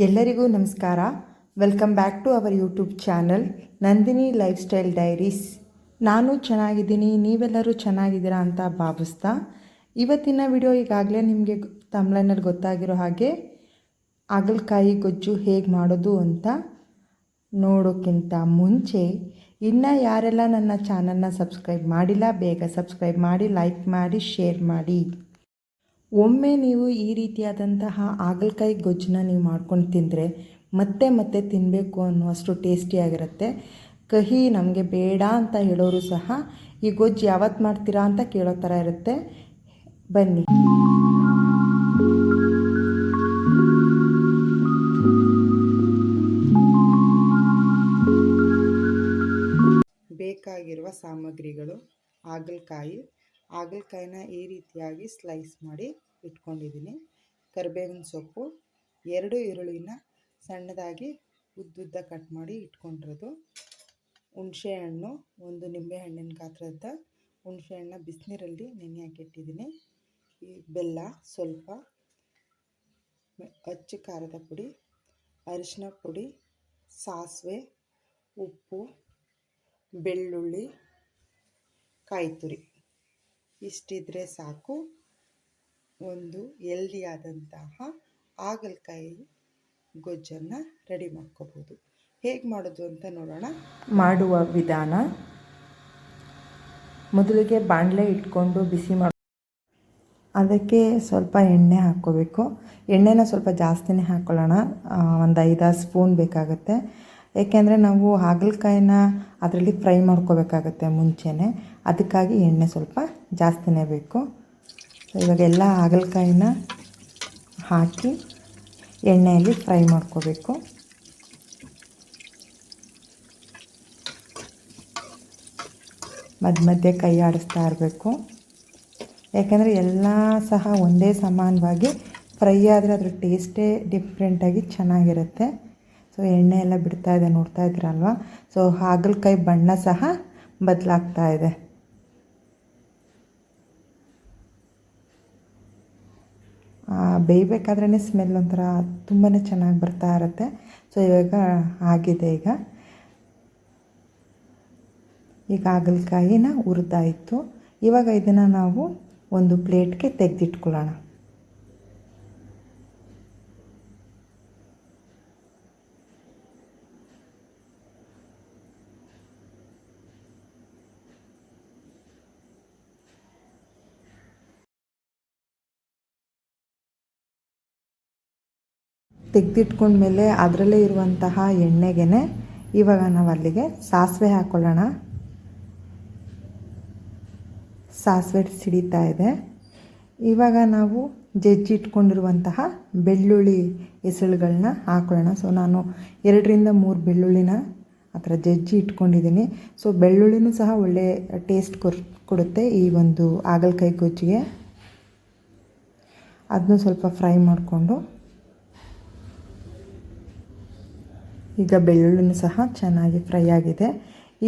ಎಲ್ಲರಿಗೂ ನಮಸ್ಕಾರ. Welcome back to our YouTube channel Nandini lifestyle diaries. ನಾನು ಚೆನ್ನಾಗಿದ್ದೀನಿ, ನೀವೆಲ್ಲರೂ ಚೆನ್ನಾಗಿದ್ದೀರಾ ಅಂತ ಭಾವಿಸ್ತಾ ಇವತ್ತಿನ ವಿಡಿಯೋ ಈಗಾಗಲೇ ನಿಮಗೆ ತಮಿಳಿನಲ್ಲಿ ಗೊತ್ತಾಗಿರೋ ಹಾಗೆ ಹಾಗಲಕಾಯಿ ಗೊಜ್ಜು ಹೇಗೆ ಮಾಡೋದು ಅಂತ ನೋಡೋಕ್ಕಿಂತ ಮುಂಚೆ ಇನ್ನು ಯಾರೆಲ್ಲ ನನ್ನ ಚಾನಲ್ನ ಸಬ್ಸ್ಕ್ರೈಬ್ ಮಾಡಿಲ್ಲ ಬೇಗ ಸಬ್ಸ್ಕ್ರೈಬ್ ಮಾಡಿ, ಲೈಕ್ ಮಾಡಿ, ಶೇರ್ ಮಾಡಿ. ಒಮ್ಮೆ ನೀವು ಈ ರೀತಿಯಾದಂತಹ ಹಾಗಲಕಾಯಿ ಗೊಜ್ಜನ್ನ ನೀವು ಮಾಡ್ಕೊಂಡು ತಿಂದರೆ ಮತ್ತೆ ಮತ್ತೆ ತಿನ್ನಬೇಕು ಅನ್ನುವಷ್ಟು ಟೇಸ್ಟಿಯಾಗಿರುತ್ತೆ. ಕಹಿ ನಮಗೆ ಬೇಡ ಅಂತ ಹೇಳೋರು ಸಹ ಈ ಗೊಜ್ಜು ಯಾವತ್ತು ಮಾಡ್ತೀರಾ ಅಂತ ಕೇಳೋ ಥರ ಇರುತ್ತೆ. ಬನ್ನಿ. ಬೇಕಾಗಿರುವ ಸಾಮಗ್ರಿಗಳು: ಹಾಗಲಕಾಯಿನ ಈ ರೀತಿಯಾಗಿ ಸ್ಲೈಸ್ ಮಾಡಿ ಇಟ್ಕೊಂಡಿದ್ದೀನಿ. ಕರಿಬೇವಿನ ಸೊಪ್ಪು, 2 ಈರುಳ್ಳಿನ ಸಣ್ಣದಾಗಿ ಉದ್ದುದ್ದ ಕಟ್ ಮಾಡಿ ಇಟ್ಕೊಂಡಿರೋದು. ಹುಣಸೆಹಣ್ಣು, 1 ನಿಂಬೆಹಣ್ಣಿನ ಗಾತ್ರದ ಹುಣಸೆಹಣ್ಣು ಬಿಸಿನೀರಲ್ಲಿ ನೆನೆ ಹಾಕಿಟ್ಟಿದ್ದೀನಿ. ಈ ಬೆಲ್ಲ ಸ್ವಲ್ಪ, ಅಚ್ಚ ಖಾರದ ಪುಡಿ, ಅರಿಶಿನ ಪುಡಿ, ಸಾಸಿವೆ, ಉಪ್ಪು, ಬೆಳ್ಳುಳ್ಳಿ, ಕಾಯಿ ತುರಿ ಇಷ್ಟಿದ್ರೆ ಸಾಕು. ಒಂದು ಹೆಲ್ದಿಯಾದಂತಹ ಹಾಗಲಕಾಯಿ ಗೊಜ್ಜನ್ನು ರೆಡಿ ಮಾಡ್ಕೋಬೋದು. ಹೇಗೆ ಮಾಡೋದು ಅಂತ ನೋಡೋಣ. ಮಾಡುವ ವಿಧಾನ: ಮೊದಲಿಗೆ ಬಾಣಲೆ ಇಟ್ಕೊಂಡು ಬಿಸಿ ಅದಕ್ಕೆ ಸ್ವಲ್ಪ ಎಣ್ಣೆ ಹಾಕ್ಕೋಬೇಕು. ಎಣ್ಣೆನ ಸ್ವಲ್ಪ ಜಾಸ್ತಿನೇ ಹಾಕ್ಕೊಳ್ಳೋಣ, ಒಂದು 5-6 ಸ್ಪೂನ್ ಬೇಕಾಗುತ್ತೆ. ಏಕೆಂದರೆ ನಾವು ಹಾಗಲಕಾಯಿನ ಅದರಲ್ಲಿ ಫ್ರೈ ಮಾಡ್ಕೋಬೇಕಾಗತ್ತೆ ಮುಂಚೆನೇ, ಅದಕ್ಕಾಗಿ ಎಣ್ಣೆ ಸ್ವಲ್ಪ ಜಾಸ್ತಿನೇ ಬೇಕು. ಇವಾಗ ಎಲ್ಲ ಹಾಗಲಕಾಯಿನ ಹಾಕಿ ಎಣ್ಣೆಯಲ್ಲಿ ಫ್ರೈ ಮಾಡ್ಕೋಬೇಕು. ಮಧ್ಯ ಮಧ್ಯೆ ಕೈ ಆಡಿಸ್ತಾ ಇರಬೇಕು, ಯಾಕೆಂದರೆ ಎಲ್ಲ ಸಹ ಒಂದೇ ಸಮಾನವಾಗಿ ಫ್ರೈ ಆದರೆ ಅದ್ರ ಟೇಸ್ಟೇ ಡಿಫ್ರೆಂಟಾಗಿ ಚೆನ್ನಾಗಿರುತ್ತೆ. ಸೊ ಎಣ್ಣೆ ಎಲ್ಲ ಬಿಡ್ತಾ ಇದೆ, ನೋಡ್ತಾ ಇದ್ದೀರಲ್ವ. ಸೊ ಹಾಗಲಕಾಯಿ ಬಣ್ಣ ಸಹ ಬದಲಾಗ್ತಾ ಇದೆ. ಬೇಯಬೇಕಾದ್ರೇ ಸ್ಮೆಲ್ ಒಂಥರ ತುಂಬಾ ಚೆನ್ನಾಗಿ ಬರ್ತಾ ಇರುತ್ತೆ. ಸೊ ಇವಾಗ ಆಗಿದೆ. ಈಗ ಹಾಗಲಕಾಯಿನ ಹುರಿದಾಯಿತು. ಇವಾಗ ಇದನ್ನು ನಾವು ಒಂದು ಪ್ಲೇಟ್ಗೆ ತೆಗೆದಿಟ್ಕೊಳ್ಳೋಣ. ತೆಗೆದಿಟ್ಕೊಂಡ್ಮೇಲೆ ಅದರಲ್ಲೇ ಇರುವಂತಹ ಎಣ್ಣೆಗೆ ಇವಾಗ ನಾವು ಅಲ್ಲಿಗೆ ಸಾಸಿವೆ ಹಾಕ್ಕೊಳ್ಳೋಣ. ಸಾಸಿವೆ ಸಿಡಿತಾ ಇದೆ. ಇವಾಗ ನಾವು ಜಜ್ಜಿಟ್ಕೊಂಡಿರುವಂತಹ ಬೆಳ್ಳುಳ್ಳಿ ಎಸಳುಗಳನ್ನ ಹಾಕ್ಕೊಳ್ಳೋಣ. ಸೊ ನಾನು 2-3 ಬೆಳ್ಳುಳ್ಳಿನ ಆ ಥರ ಜಜ್ಜಿ ಇಟ್ಕೊಂಡಿದ್ದೀನಿ. ಸೊ ಬೆಳ್ಳುಳ್ಳಿನೂ ಸಹ ಒಳ್ಳೆ ಟೇಸ್ಟ್ ಕೊಡುತ್ತೆ ಈ ಒಂದು ಹಾಗಲಕಾಯಿ ಗೊಜ್ಜಿಗೆ. ಅದನ್ನು ಸ್ವಲ್ಪ ಫ್ರೈ ಮಾಡಿಕೊಂಡು, ಈಗ ಬೆಳ್ಳುಳ್ಳಿನೂ ಸಹ ಚೆನ್ನಾಗಿ ಫ್ರೈ ಆಗಿದೆ.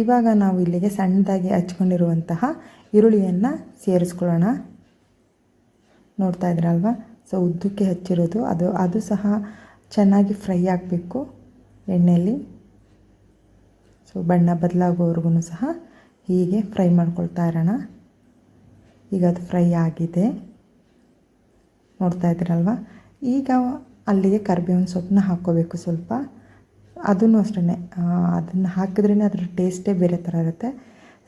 ಇವಾಗ ನಾವು ಇಲ್ಲಿಗೆ ಸಣ್ಣದಾಗಿ ಹಚ್ಕೊಂಡಿರುವಂತಹ ಈರುಳ್ಳಿಯನ್ನು ಸೇರಿಸ್ಕೊಳ್ಳೋಣ. ನೋಡ್ತಾ ಇದ್ದೀರಲ್ವ. ಸೊ ಉದ್ದಕ್ಕೆ ಹಚ್ಚಿರೋದು ಅದು ಸಹ ಚೆನ್ನಾಗಿ ಫ್ರೈ ಆಗಬೇಕು ಎಣ್ಣೆಯಲ್ಲಿ. ಸೊ ಬಣ್ಣ ಬದಲಾಗೋವರೆಗೂ ಸಹ ಹೀಗೆ ಫ್ರೈ ಮಾಡ್ಕೊಳ್ತಾ ಇರೋಣ. ಈಗ ಅದು ಫ್ರೈ ಆಗಿದೆ, ನೋಡ್ತಾ ಇದ್ದೀರಲ್ವ. ಈಗ ಅಲ್ಲಿಗೆ ಕರಿಬೇವಿನ ಸೊಪ್ಪನ್ನ ಹಾಕ್ಕೋಬೇಕು ಸ್ವಲ್ಪ. ಅದನ್ನು ಅಷ್ಟೇ, ಅದನ್ನು ಹಾಕಿದ್ರೇ ಅದರ ಟೇಸ್ಟೇ ಬೇರೆ ಥರ ಇರುತ್ತೆ.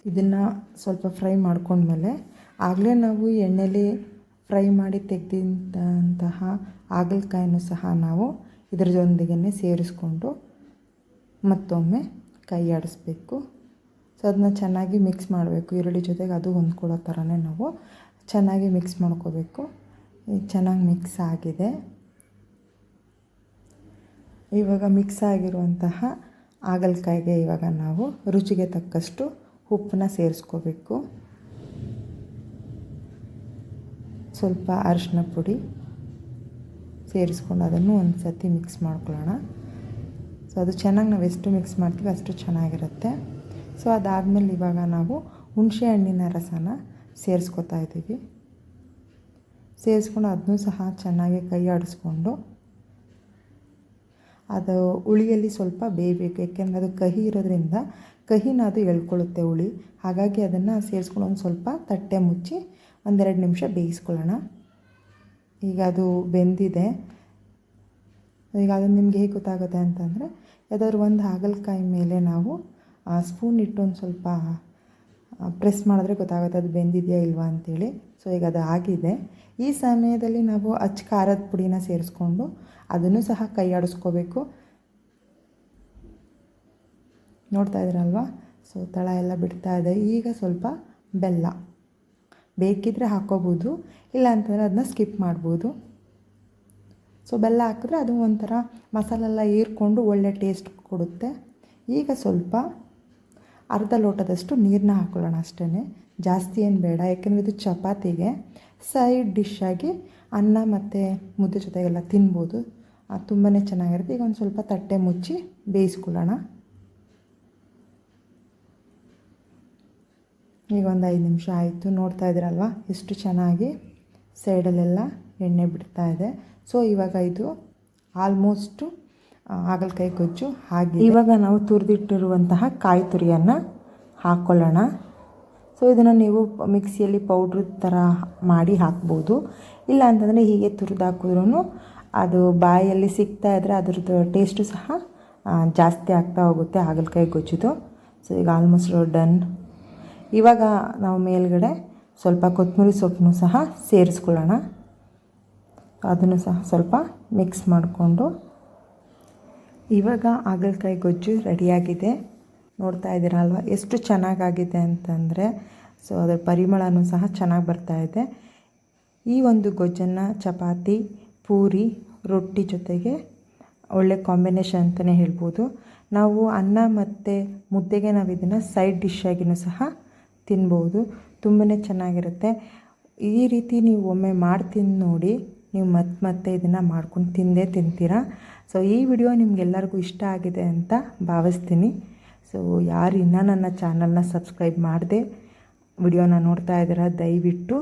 ಇದನ್ನು ಸ್ವಲ್ಪ ಫ್ರೈ ಮಾಡ್ಕೊಂಡ್ಮೇಲೆ ಆಗಲೇ ನಾವು ಎಣ್ಣೆಲಿ ಫ್ರೈ ಮಾಡಿ ತೆಗೆದಂತಹ ಹಾಗಲಕಾಯಿನೂ ಸಹ ನಾವು ಇದರ ಜೊತೆಗೇ ಸೇರಿಸ್ಕೊಂಡು ಮತ್ತೊಮ್ಮೆ ಕೈ ಆಡಿಸ್ಬೇಕು. ಸೊ ಅದನ್ನ ಚೆನ್ನಾಗಿ ಮಿಕ್ಸ್ ಮಾಡಬೇಕು. ಈರುಳ್ಳಿ ಜೊತೆಗೆ ಅದು ಹೊಂದ್ಕೊಳ್ಳೋ ಥರನೇ ನಾವು ಚೆನ್ನಾಗಿ ಮಿಕ್ಸ್ ಮಾಡ್ಕೋಬೇಕು. ಚೆನ್ನಾಗಿ ಮಿಕ್ಸ್ ಆಗಿದೆ. ಇವಾಗ ಮಿಕ್ಸ್ ಆಗಿರುವಂತಹ ಹಾಗಲಕಾಯಿಗೆ ಇವಾಗ ನಾವು ರುಚಿಗೆ ತಕ್ಕಷ್ಟು ಉಪ್ಪನ್ನ ಸೇರಿಸ್ಕೋಬೇಕು. ಸ್ವಲ್ಪ ಅರಿಶಿನ ಪುಡಿ ಸೇರಿಸ್ಕೊಂಡು ಅದನ್ನು ಒಂದು ಸರ್ತಿ ಮಿಕ್ಸ್ ಮಾಡ್ಕೊಳ್ಳೋಣ. ಸೊ ಅದು ಚೆನ್ನಾಗಿ ನಾವು ಎಷ್ಟು ಮಿಕ್ಸ್ ಮಾಡ್ತೀವಿ ಅಷ್ಟು ಚೆನ್ನಾಗಿರುತ್ತೆ. ಸೊ ಅದಾದಮೇಲೆ ಇವಾಗ ನಾವು ಹುಣಸೆ ಹಣ್ಣಿನ ರಸನ ಸೇರಿಸ್ಕೊತಾ ಇದ್ದೀವಿ. ಸೇರಿಸ್ಕೊಂಡು ಅದನ್ನೂ ಸಹ ಚೆನ್ನಾಗಿ ಕೈ ಆಡಿಸ್ಕೊಂಡು ಅದು ಹುಳಿಯಲ್ಲಿ ಸ್ವಲ್ಪ ಬೇಯಬೇಕು, ಏಕೆಂದರೆ ಅದು ಕಹಿ ಇರೋದ್ರಿಂದ ಕಹಿನ ಅದು ಎಳ್ಕೊಳ್ಳುತ್ತೆ ಹುಳಿ. ಹಾಗಾಗಿ ಅದನ್ನು ಸೇರಿಸ್ಕೊಂಡು ಒಂದು ಸ್ವಲ್ಪ ತಟ್ಟೆ ಮುಚ್ಚಿ 1-2 ನಿಮಿಷ ಬೇಯಿಸ್ಕೊಳ್ಳೋಣ. ಈಗ ಅದು ಬೆಂದಿದೆ. ಈಗ ಅದನ್ನು ನಿಮ್ಗೆ ಹೇಗೆ ಗೊತ್ತಾಗುತ್ತೆ ಅಂತಂದರೆ, ಯಾವುದಾದ್ರು ಒಂದು ಹಾಗಲಕಾಯಿ ಮೇಲೆ ನಾವು ಸ್ಪೂನ್ ಇಟ್ಟು ಒಂದು ಸ್ವಲ್ಪ ಪ್ರೆಸ್ ಮಾಡಿದ್ರೆ ಗೊತ್ತಾಗುತ್ತೆ ಅದು ಬೆಂದಿದೆಯಾ ಇಲ್ವಾ ಅಂತೇಳಿ. ಸೊ ಈಗ ಅದು ಆಗಿದೆ. ಈ ಸಮಯದಲ್ಲಿ ನಾವು ಖಾರದ ಪುಡಿನ ಸೇರಿಸ್ಕೊಂಡು ಅದನ್ನು ಸಹ ಕೈ ಆಡಿಸ್ಕೋಬೇಕು. ನೋಡ್ತಾ ಇದ್ದೀರಲ್ವಾ, ಸೊ ತಳ ಎಲ್ಲ ಬಿಡ್ತಾ ಇದೆ. ಈಗ ಸ್ವಲ್ಪ ಬೆಲ್ಲ ಬೇಕಿದ್ದರೆ ಹಾಕ್ಕೋಬೋದು, ಇಲ್ಲ ಅಂತಂದರೆ ಅದನ್ನ ಸ್ಕಿಪ್ ಮಾಡ್ಬೋದು. ಸೊ ಬೆಲ್ಲ ಹಾಕಿದ್ರೆ ಅದು ಒಂಥರ ಮಸಾಲೆಲ್ಲ ಹೀರ್ಕೊಂಡು ಒಳ್ಳೆ ಟೇಸ್ಟ್ ಕೊಡುತ್ತೆ. ಈಗ ಸ್ವಲ್ಪ ಅರ್ಧ ಲೋಟದಷ್ಟು ನೀರನ್ನ ಹಾಕ್ಕೊಳ್ಳೋಣ ಅಷ್ಟೇ, ಜಾಸ್ತಿ ಏನು ಬೇಡ. ಯಾಕೆಂದರೆ ಇದು ಚಪಾತಿಗೆ ಸೈಡ್ ಡಿಶ್ಶಾಗಿ ಅನ್ನ ಮತ್ತು ಮುದ್ದೆ ಜೊತೆಗೆಲ್ಲ ತಿನ್ಬೋದು, ತುಂಬಾ ಚೆನ್ನಾಗಿರುತ್ತೆ. ಈಗ ಒಂದು ಸ್ವಲ್ಪ ತಟ್ಟೆ ಮುಚ್ಚಿ ಬೇಯಿಸ್ಕೊಳ್ಳೋಣ. ಈಗ ಒಂದು 5 ನಿಮಿಷ ಆಯಿತು. ನೋಡ್ತಾ ಇದ್ದೀರಲ್ವ ಎಷ್ಟು ಚೆನ್ನಾಗಿ ಸೈಡಲ್ಲೆಲ್ಲ ಎಣ್ಣೆ ಬಿಡ್ತಾ ಇದೆ. ಸೊ ಇವಾಗ ಇದು ಆಲ್ಮೋಸ್ಟು ಹಾಗಲಕಾಯಿ ಗೊಜ್ಜು ಹಾಗೆ. ಇವಾಗ ನಾವು ತುರಿದಿಟ್ಟಿರುವಂತಹ ಕಾಯಿ ತುರಿಯನ್ನು ಹಾಕ್ಕೊಳ್ಳೋಣ. ಸೊ ಇದನ್ನು ನೀವು ಮಿಕ್ಸಿಯಲ್ಲಿ ಪೌಡ್ರ್ ಥರ ಮಾಡಿ ಹಾಕ್ಬೋದು, ಇಲ್ಲ ಅಂತಂದರೆ ಹೀಗೆ ತುರಿದು ಹಾಕಿದ್ರೂ ಅದು ಬಾಯಲ್ಲಿ ಸಿಗ್ತಾ ಇದ್ದರೆ ಅದ್ರದ್ದು ಟೇಸ್ಟು ಸಹ ಜಾಸ್ತಿ ಆಗ್ತಾ ಹೋಗುತ್ತೆ ಹಾಗಲಕಾಯಿ ಗೊಜ್ಜುದು. ಸೊ ಈಗ ಆಲ್ಮೋಸ್ಟ್ ಡನ್. ಇವಾಗ ನಾವು ಮೇಲ್ಗಡೆ ಸ್ವಲ್ಪ ಕೊತ್ತಂಬರಿ ಸೊಪ್ಪನ್ನು ಸಹ ಸೇರಿಸ್ಕೊಳ್ಳೋಣ. ಅದನ್ನು ಸಹ ಸ್ವಲ್ಪ ಮಿಕ್ಸ್ ಮಾಡಿಕೊಂಡು ಇವಾಗ ಹಾಗಲಕಾಯಿ ಗೊಜ್ಜು ರೆಡಿಯಾಗಿದೆ. ನೋಡ್ತಾ ಇದ್ದೀರಲ್ವ ಎಷ್ಟು ಚೆನ್ನಾಗಾಗಿದೆ ಅಂತಂದರೆ, ಸೊ ಅದರ ಪರಿಮಳನೂ ಸಹ ಚೆನ್ನಾಗಿ ಬರ್ತಾಯಿದೆ. ಈ ಒಂದು ಗೊಜ್ಜನ್ನು ಚಪಾತಿ, ಪೂರಿ, ರೊಟ್ಟಿ ಜೊತೆಗೆ ಒಳ್ಳೆ ಕಾಂಬಿನೇಷನ್ ಅಂತಲೇ ಹೇಳ್ಬೋದು. ನಾವು ಅನ್ನ ಮತ್ತು ಮುದ್ದೆಗೆ ನಾವು ಇದನ್ನು ಸೈಡ್ ಡಿಶ್ಶಾಗಿಯೂ ಸಹ ತಿನ್ಬೋದು, ತುಂಬಾ ಚೆನ್ನಾಗಿರುತ್ತೆ. ಈ ರೀತಿ ನೀವು ಒಮ್ಮೆ ಮಾಡ್ತೀನಿ ನೋಡಿ, ನೀವು ಮತ್ತೆ ಇದನ್ನು ಮಾಡ್ಕೊಂಡು ತಿಂತೀರಾ. ಸೊ ಈ ವಿಡಿಯೋ ನಿಮಗೆಲ್ಲರಿಗೂ ಇಷ್ಟ ಆಗಿದೆ ಅಂತ ಭಾವಿಸ್ತೀನಿ. ಸೊ ಯಾರು ಇನ್ನೂ ನನ್ನ ಚಾನಲ್ನ ಸಬ್ಸ್ಕ್ರೈಬ್ ಮಾಡದೆ ವಿಡಿಯೋನ ನೋಡ್ತಾ ಇದ್ದೀರಾ, ದಯವಿಟ್ಟು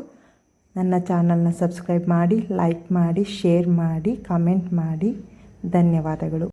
ನನ್ನ ಚಾನಲ್ನ ಸಬ್ಸ್ಕ್ರೈಬ್ ಮಾಡಿ, ಲೈಕ್ ಮಾಡಿ, ಶೇರ್ ಮಾಡಿ, ಕಮೆಂಟ್ ಮಾಡಿ. ಧನ್ಯವಾದಗಳು.